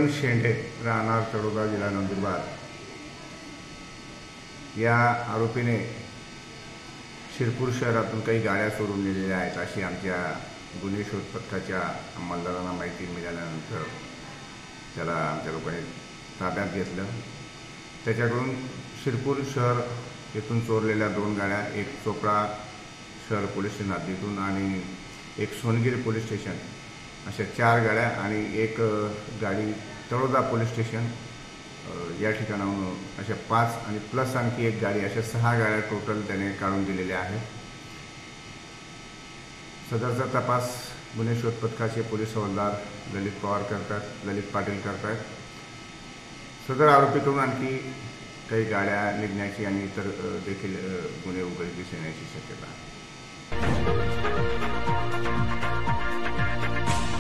किरण शेंडे राहणार तळोदा जिल्हा नंदुरबार या आरोपीने शिरपूर शहरातून काही गाड्या चोरून नेलेल्या आहेत अशी आमच्या गुन्हे शोध पथकाच्या अंमलदारांना माहिती मिळाल्यानंतर त्याला आमच्या लोकांनी ताब्यात घेतलं। त्याच्याकडून शिरपूर शहर येथून चोरलेल्या 2 गाड्या, एक चोपडा शहर पोलीस स्टेशन हद्दीतून आणि एक सोनगिरी पोलीस स्टेशन अशा 4 गाड्या आणि एक गाडी तळोदा पोलीस स्टेशन या ठिकाणाहून अशा 5 आणि प्लस आणखी एक गाडी अशा 6 गाड्या टोटल त्याने काढून दिलेल्या आहेत। सदरचा तपास गुन्हे शोध पथकाचे पोलीस हवालदार ललित पाटील करतात। सदर आरोपीकडून आणखी काही गाड्या निघण्याची आणि इतर देखील गुन्हे उघडकीस येण्याची शक्यता आहे।